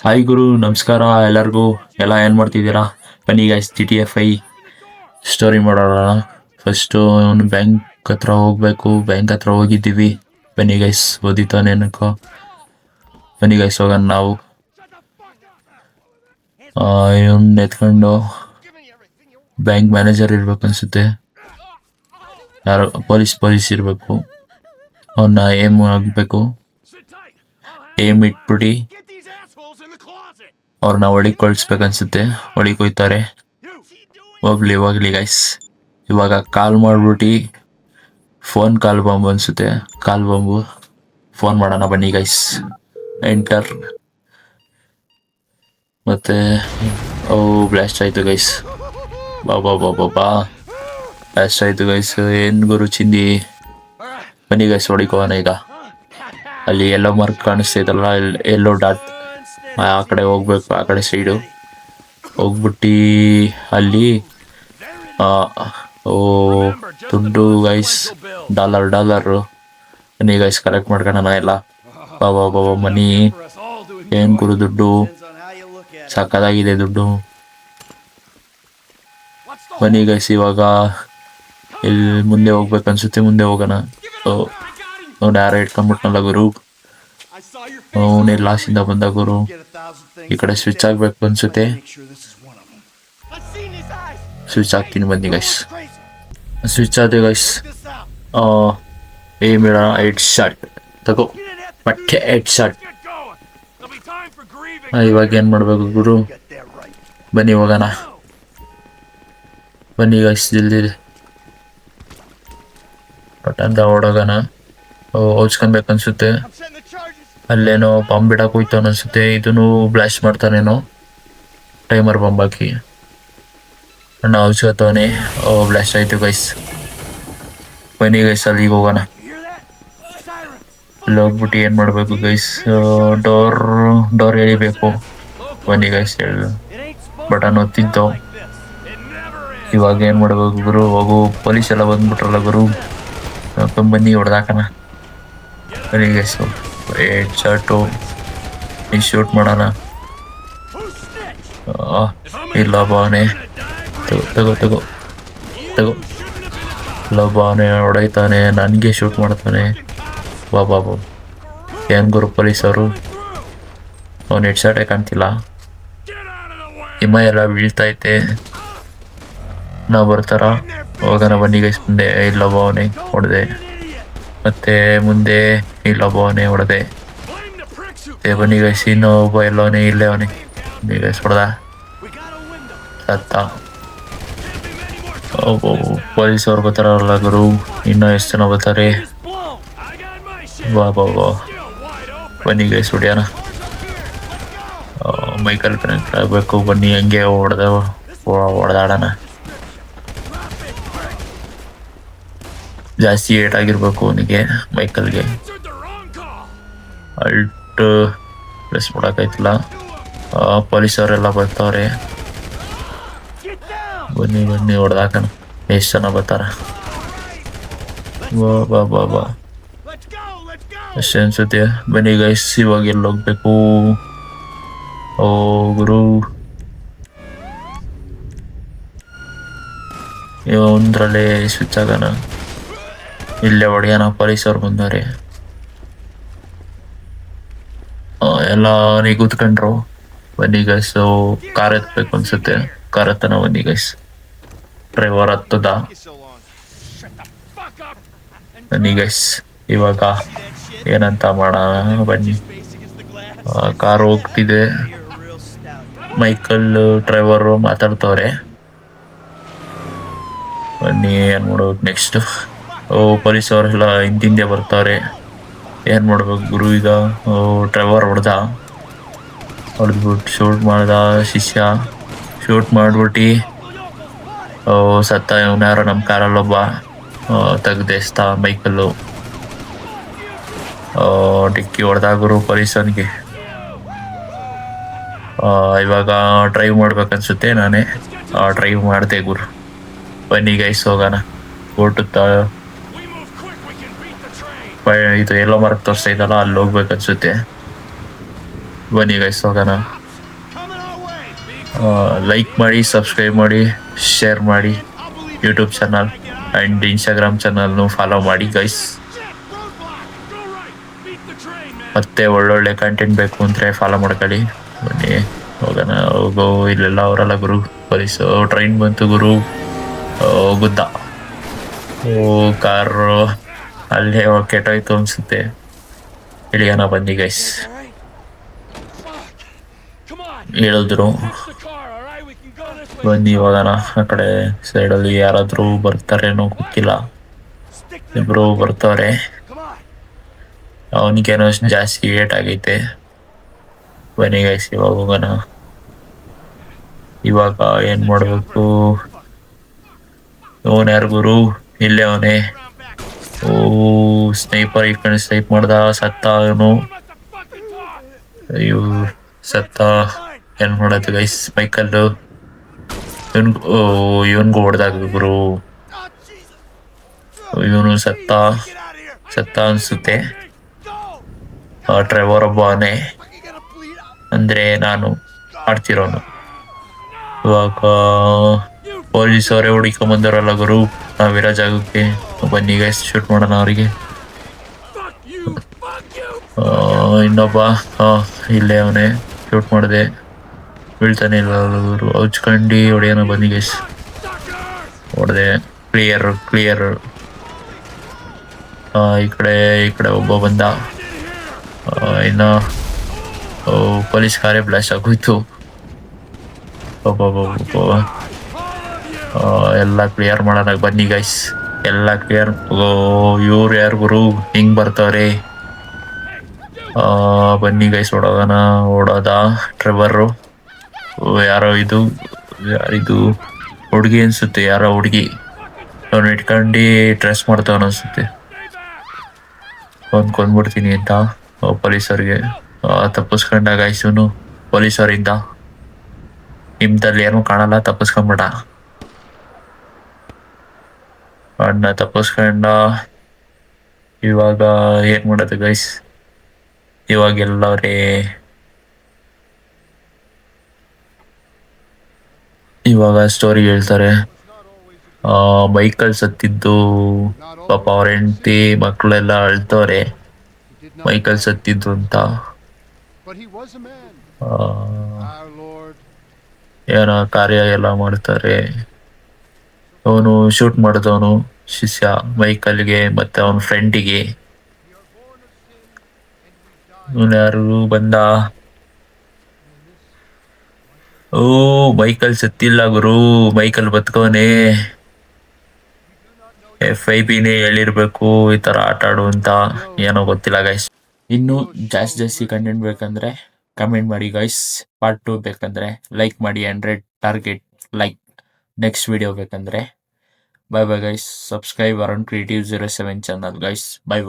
Hi ಗುರು, ನಮಸ್ಕಾರ ಎಲ್ಲರಿಗೂ. ಎಲ್ಲ ಏನು ಮಾಡ್ತಿದ್ದೀರಾ? ಬನ್ನಿ ಗೈಸ್, GTA 5 ಸ್ಟೋರಿ ಮಾಡೋಣ. ಫಸ್ಟು ಅವನು ಬ್ಯಾಂಕ್ ಹತ್ರ ಹೋಗ್ಬೇಕು. ಬ್ಯಾಂಕ್ ಹತ್ರ ಹೋಗಿದ್ದೀವಿ. ಬನ್ನಿ ಗೈಸ್, ಓದಿತಾನೇನಕ್ಕೋ. ಬನ್ನಿ ಗೈಸ್, ಹೋಗೋಣ ನಾವು. ಇವನ್ನ ಎತ್ಕೊಂಡು ಬ್ಯಾಂಕ್ ಮ್ಯಾನೇಜರ್ ಇರ್ಬೇಕು ಅನ್ಸುತ್ತೆ. ಯಾರೋ ಪೊಲೀಸ್ ಇರಬೇಕು. ಅವನ್ನ ಏಮ್ ಆಗಬೇಕು. ಏಮ್ ಇಟ್ಬಿಟ್ಟು ಅವ್ರನ್ನ ಒಳಗೆ ಕಳಿಸ್ಬೇಕನ್ಸುತ್ತೆ. ಒಳಗೆ ಹೋಯ್ತಾರೆ. ಹೋಗ್ಲಿ ಗೈಸ್. ಇವಾಗ ಕಾಲ್ ಮಾಡ್ಬಿಟ್ಟು ಫೋನ್ ಕಾಲ್ ಬಾಂಬ್ ಅನ್ಸುತ್ತೆ. ಕಾಲ್ ಬಾಂಬು ಫೋನ್ ಮಾಡೋಣ. ಬನ್ನಿ ಗೈಸ್, ಎಂಟರ್. ಮತ್ತೆ ಬ್ಲಾಸ್ಟ್ ಆಯ್ತು ಗೈಸ್. ಬಾ ಬ್ಲಾಸ್ಟ್ ಆಯ್ತು ಗೈಸ್. ಏನ್ ಗುರು ಚಿಂದಿ. ಬನ್ನಿ ಗೈಸ್, ಹೊಡಿಕೋಣ ಈಗ. ಅಲ್ಲಿ ಎಲ್ಲೋ ಮಾರ್ಕ್ ಕಾಣಿಸ್ತೈತಲ್ಲ, ಎಲ್ಲೋ ಡಾಟ್, ಆ ಕಡೆ ಹೋಗ್ಬೇಕು. ಆ ಕಡೆ ಸೈಡು ಹೋಗ್ಬಿಟ್ಟು ಅಲ್ಲಿ ದುಡ್ಡು ಗೈಸ್, ಡಾಲರು. ಬನ್ನಿ ಗೈಸ್, ಕಲೆಕ್ಟ್ ಮಾಡ್ಕೊಳ್ಳೋಣ ಎಲ್ಲ. ಬಾಬಾ ಮನಿ. ಏನ್ ಗುರು ದುಡ್ಡು, ಸಕ್ಕದಾಗಿದೆ ದುಡ್ಡು. ಬನ್ನಿ ಗೈಸ್, ಇವಾಗ ಇಲ್ಲಿ ಮುಂದೆ ಹೋಗ್ಬೇಕನ್ಸುತ್ತೆ. ಮುಂದೆ ಹೋಗೋಣ. ಅವ್ನು ಯಾರೋ ಇಟ್ಕೊಂಡ್ಬಿಟ್ನಲ್ಲ ಗುರು. ಅವನೇ ಲಾಸಿಂದ ಬಂದ ಗುರು. ಈ ಕಡೆ ಸ್ವಿಚ್ ಆಗ್ಬೇಕು ಅನ್ಸುತ್ತೆ. ಸ್ವಿಚ್ ಆಗ್ತೀನಿ. ಬನ್ನಿ ಗೈಸ್, ಸ್ವಿಚ್ ಆದ ಗೈಸ್. ಏಮ್ ಇಡೋಣ. 8 ಶಾಟ್ ತಗೋ. ಬಟ್ಟೆ 8 ಶಾಟ್. ಇವಾಗ ಏನ್ ಮಾಡ್ಬೇಕು ಗುರು? ಬನ್ನಿ ಹೋಗೋಣ. ಬನ್ನಿ ಗೈಸ್, ಜಲ್ದಿ ಪಟ್ಟಂತ ಓಡೋಗೋಣ. ಹೊಚ್ಕೊಬೇಕನ್ಸುತ್ತೆ. ಅಲ್ಲೇನೋ ಬಾಂಬ್ ಬಿಡಕ್ಕೆ ಹೋಯ್ತಾನ ಅನ್ಸುತ್ತೆ. ಇದನ್ನು ಬ್ಲಾಸ್ಟ್ ಮಾಡ್ತಾನೇನೋ, ಟೈಮರ್ ಬಾಂಬ್ ಹಾಕಿ. ಅಣ್ಣ ಹೊಚ್ಕೋತವನೆ. ಬ್ಲಾಸ್ಟ್ ಆಯ್ತು ಗೈಸ್. ಬನ್ನಿ ಗೈಸ್, ಅಲ್ಲಿಗೆ ಹೋಗೋಣ. ಅಲ್ಲಿ ಹೋಗ್ಬಿಟ್ಟು ಏನ್ ಮಾಡ್ಬೇಕು ಗೈಸ್? ಡೋರ್ ಎಳಿಬೇಕು. ಬನ್ನಿ ಗೈಸ್, ಬಟನ್ ಒತ್ತಿದ್ದು. ಇವಾಗ ಏನ್ ಮಾಡ್ಬೇಕು ಗುರು? ಹೋಗು. ಪೊಲೀಸ್ ಎಲ್ಲ ಬಂದ್ಬಿಟ್ರಲ್ಲ ಗುರು. ಬನ್ನಿ ಹೊಡೆದಾಕಣ. ಬನ್ನಿ ಗೈಸ್, 8 ಶಾಟು. ಈ ಶೂಟ್ ಮಾಡೋಣ. ಇಲ್ಲ ಬಾವನೆ. ತಗೋ ಇಲ್ಲ ಬಾವನೆ ಹೊಡೈತಾನೆ. ನನಗೆ ಶೂಟ್ ಮಾಡ್ತಾನೆ. ಬಾಬಾ ಏನ್ ಗುರು ಪೊಲೀಸವರು. ಅವ್ನು 8 ಶಾಟೇ ಕಾಣ್ತಿಲ್ಲ. ಹಿಮ ಎಲ್ಲ ಬೀಳ್ತೈತೆ. ನಾವು ಬರ್ತಾರ? ಹೋಗೋಣ ಬನ್ನಿ ಗೈಸ್. ಮುಂದೆ ಇಲ್ಲ ಬಾವನೆ ಹೊಡೆದೆ. ಮತ್ತೆ ಮುಂದೆ ಇಲ್ಲ ಬಾವನೆ ಹೊಡೆದೆ. ಬನ್ನಿ ಗೈಸ್, ಇನ್ನೊಬ್ಬ ಎಲ್ಲವನೇ ಇಲ್ಲೇ ಅವನೇ. ಬನ್ನಿ ಗೈಸ್, ಹೊಡೆದ ಸತ್ತ. ಪೊಲೀಸವ್ರು ಬರ್ತಾರಲ್ಲ ಗುರು. ಇನ್ನೂ ಎಷ್ಟು ಜನ ಬರ್ತಾರೆ? ಬಾ ಬನ್ನಿ ಗೈಸ್, ಹೊಡಿಯೋಣ. ಮೈಕಲ್ ಕನೆಕ್ಟ್ ಆಗಬೇಕು. ಬನ್ನಿ, ಹಂಗೆ ಹೊಡೆದಾಡೋಣ. ಜಾಸ್ತಿ ಏಟ್ ಆಗಿರ್ಬೇಕು ಅವನಿಗೆ, ಮೈಕಲ್ಗೆ. ಅಲ್ಟ್ ಪ್ರೆಸ್ ಮಾಡೋಕ್ಕಾಯ್ತಿಲ್ಲ. ಪೊಲೀಸವರೆಲ್ಲ ಬರ್ತಾವ್ರೆ. ಬನ್ನಿ ಹೊಡೆದಾಕಣ. ಎಷ್ಟು ಜನ ಬರ್ತಾರ? ಬಾ ಅಷ್ಟೇ ಅನ್ಸುತ್ತೆ. ಬನ್ನಿ ಗೈಸ್, ಇವಾಗ ಎಲ್ಲಿ ಹೋಗ್ಬೇಕು? ಗುರು, ಒಂದ್ರಲ್ಲೇ ಸ್ವಿಚ್ ಆಗೋಣ. ಇಲ್ಲೇ ಹೊಡೆಯೋಣ. ಪೊಲೀಸವ್ರು ಬಂದವ್ರೆ. ಎಲ್ಲ ನೀ ಕೂತ್ಕೊಂಡ್ರು. ಬನ್ನಿ ಗೈಸ್, ಕಾರ್ ಎತ್ಬೇಕು ಅನ್ಸುತ್ತೆ. ಕಾರ್ ಹತ್ತನ. ಬನ್ನಿ ಗೈಸ್, ಡ್ರೈವರ್ ಹತ್ತದ. ಬನ್ನಿ ಗೈಸ್, ಇವಾಗ ಏನಂತ ಮಾಡೋಣ. ಬನ್ನಿ. ಕಾರ್ ಹೋಗ್ತಿದೆ. ಮೈಕಲ್ ಡ್ರೈವರು ಮಾತಾಡ್ತವ್ರೆ. ಬನ್ನಿ, ಏನ್ ಮಾಡ್ಬೇಕು ನೆಕ್ಸ್ಟ್? ಪೊಲೀಸವರೆಲ್ಲ ಹಿಂದೆ ಬರ್ತಾರೆ. ಏನ್ ಮಾಡ್ಬೇಕು ಗುರು ಈಗ? ಡ್ರೈವರ್ ಹೊಡೆದ್ಬಿಟ್ಟು ಶೂಟ್ ಮಾಡ್ದ. ಶಿಷ್ಯ ಶೂಟ್ ಮಾಡ್ಬಿಟ್ಟು ಸತ್ತ. ಇವನ್ಯಾರೋ ನಮ್ಮ ಕಾರಲ್ಲೊಬ್ಬ ತೆಗ್ದೇಸ್ತ. ಮೈಕಲ್ಲು ಡಿಕ್ಕಿ ಹೊಡೆದಾಗರು ಪೊಲೀಸನಿಗೆ. ಇವಾಗ ಡ್ರೈವ್ ಮಾಡ್ಬೇಕನ್ಸುತ್ತೆ. ನಾನೇ ಡ್ರೈವ್ ಮಾಡಿದೆ ಗುರು. ಬನ್ನಿ ಗೈಸ್, ಹೋಗೋಣ. ಇದು ಎಲ್ಲೋ ಮಾರ್ಕ್ ತೋರಿಸ್ತಾ ಇದ್ದಲ್ಲ, ಅಲ್ಲಿ ಹೋಗ್ಬೇಕನ್ಸುತ್ತೆ. ಬನ್ನಿ ಗೈಸ್ ಹೋಗೋಣ. ಲೈಕ್ ಮಾಡಿ, ಸಬ್ಸ್ಕ್ರೈಬ್ ಮಾಡಿ, ಶೇರ್ ಮಾಡಿ, ಯೂಟ್ಯೂಬ್ ಚಾನಲ್ ಆ್ಯಂಡ್ ಇನ್ಸ್ಟಾಗ್ರಾಮ್ ಚಾನಲ್ನು ಫಾಲೋ ಮಾಡಿ ಗೈಸ್. ಮತ್ತೆ ಒಳ್ಳೊಳ್ಳೆ ಕಂಟೆಂಟ್ ಬೇಕು ಅಂದರೆ ಫಾಲೋ ಮಾಡ್ಕೊಳ್ಳಿ. ಬನ್ನಿ ಹೋಗೋಣ. ಹೋಗೋ ಇಲ್ಲೆಲ್ಲ ಅವರಲ್ಲ ಗುರು ಪೊಲೀಸು. ಟ್ರೈನ್ ಬಂತು ಗುರು. ಗುದ್ದ. ಕಾರು ಅಲ್ಲೇ ಕೆಟ್ಟೋಯ್ತು ಅನ್ಸುತ್ತೆ. ಇಳಿಯೋಣ ಬನ್ನಿ ಗೈಸ್. ಹೇಳಿದ್ರು ಬನ್ನಿ ಹೋಗೋಣ. ಆ ಕಡೆ ಸೈಡಲ್ಲಿ ಯಾರಾದರೂ ಬರ್ತಾರೇನೋ ಗೊತ್ತಿಲ್ಲ. ಇಬ್ರು ಬರ್ತಾವ್ರೆ. ಅವನಿಗೇನೋ ಜಾಸ್ತಿ ಏಟ್ ಆಗೈತೆ. ಬನ್ನಿ ಗೈಸ್ ಇವಾಗ ಹೋಗೋಣ. ಇವಾಗ ಏನ್ ಮಾಡ್ಬೇಕು? ಅವನ್ ಯಾರು ಗುರು? ಇಲ್ಲೇ ಅವನೇ. ಸ್ನೈಪರ್ ಈ ಕಡೆ ಸ್ನೈಪ್ ಮಾಡ್ದ. ಸತ್ತ ಅವನು. ಅಯ್ಯೋ ಸತ್ತ. ಏನ್ ಮಾಡೋದು ಗೈಸ್? ಮೈಕಲ್ಲು ಇವನ್ಗೂ ಹೊಡೆದಾಗ ಗುರು. ಇವನು ಸತ್ತ ಅನ್ಸುತ್ತೆ. ಟ್ರೆವರ್ ಒಬ್ಬನೇ ಅಂದ್ರೆ ನಾನು ಆಡ್ತಿರೋನು. ಇವಾಗ ಪೊಲೀಸ್ ಅವರೇ ಹುಡುಕೊಂಬಂದವರಲ್ಲ ಗುರು ನಾವಿರೋ ಜಾಗಕ್ಕೆ. ಬನ್ನಿ ಗೈಸ್ ಶೂಟ್ ಮಾಡೋಣ ಅವರಿಗೆ. ಇನ್ನೊಬ್ಬ ಇಲ್ಲೇ ಅವನೇ. ಶೂಟ್ ಮಾಡಿದೆ, ಬೀಳ್ತಾನೆ ಇಲ್ಲ ಗುರು. ಹಚ್ಕೊಂಡು ಹೊಡೆಯೋಣ ಬನ್ನಿ ಗೈಸ್. ಹೊಡೆದೆ. ಕ್ಲಿಯರ್. ಈ ಕಡೆ ಒಬ್ಬ ಬಂದ. ಇನ್ನ ಪೊಲೀಸ್ ಕಾರೇ ಬ್ಲಾಸ್ಟ್ ಆಗೋಯ್ತು. ಎಲ್ಲ ಕ್ಲಿಯರ್ ಮಾಡೋಣ ಬನ್ನಿ ಗೈಸ್. ಎಲ್ಲ ಕ್ಲಿಯರ್. ಇವ್ರು ಯಾರು ಗುರು ಹಿಂಗ್ ಬರ್ತಾವ್ರೆ? ಬನ್ನಿ ಗೈಸ್ ಓಡೋದ ಟ್ರೆವರ್. ಯಾರೋ ಇದು ಹುಡುಗಿ ಅನ್ಸುತ್ತೆ. ಯಾರೋ ಹುಡುಗಿ ಅವ್ನು ಇಟ್ಕೊಂಡು ಡ್ರೆಸ್ ಮಾಡ್ತಾವನ ಅನ್ಸುತ್ತೆ. ಅವ್ನು ಕೊಂದ್ಬಿಡ್ತೀನಿ ಅಂತ ಪೊಲೀಸವ್ರಿಗೆ ತಪ್ಪಿಸ್ಕೊಂಡ ಗೈಸ್. ಇವನು ಪೊಲೀಸವರಿಂದ ನಿಮ್ದಲ್ಲಿ ಏನೂ ಕಾಣಲ್ಲ, ತಪ್ಪಿಸ್ಕೊಂಬಿಡ. ಅಣ್ಣ ತಪ್ಪಿಸ್ಕೊಂಡ. ಇವಾಗ ಏನ್ ಮಾಡೋದು ಗೈಸ್? ಇವಾಗ ಎಲ್ಲವ್ರೆ. ಇವಾಗ ಸ್ಟೋರಿ ಹೇಳ್ತಾರೆ. ಬೈಕಲ್ಲಿ ಸತ್ತಿದ್ದು ಪಾಪ ಅವ್ರ ಹೆಂಡತಿ ಮಕ್ಕಳೆಲ್ಲ ಅಳ್ತವ್ರೆ. ಬೈಕಲ್ಲಿ ಸತ್ತಿದ್ದು ಅಂತ. ಏನೋ ಕಾರ್ಯ ಎಲ್ಲ ಮಾಡ್ತಾರೆ. ಅವನು ಶೂಟ್ ಮಾಡಿದವನು ಶಿಷ್ಯ ಮೈಕಲ್ಗೆ ಮತ್ತೆ ಅವನ ಫ್ರೆಂಡಿಗೆ. ಇವನು ಯಾರು ಬಂದ? ಮೈಕಲ್ ಸತ್ತಿಲ್ಲ ಗುರು, ಮೈಕಲ್ ಬದುಕವನೇ. FIBನೇ ಹೇಳಿರ್ಬೇಕು ಈ ತರ ಆಟ ಆಡು ಅಂತ. ಏನೋ ಗೊತ್ತಿಲ್ಲ ಗೈಸ್. ಇನ್ನು ಜಾಸ್ತಿ ಕಂಟೆಂಟ್ ಬೇಕಂದ್ರೆ ಕಮೆಂಟ್ ಮಾಡಿ ಗೈಸ್. ಪಾರ್ಟ್ 2 ಬೇಕಂದ್ರೆ ಲೈಕ್ ಮಾಡಿ. 100 ಟಾರ್ಗೆಟ್ ಲೈಕ್. ನೆಕ್ಸ್ಟ್ ವಿಡಿಯೋ ಬೇಕಂದ್ರೆ bye guys. Subscribe Arun creative 07 channel guys. By.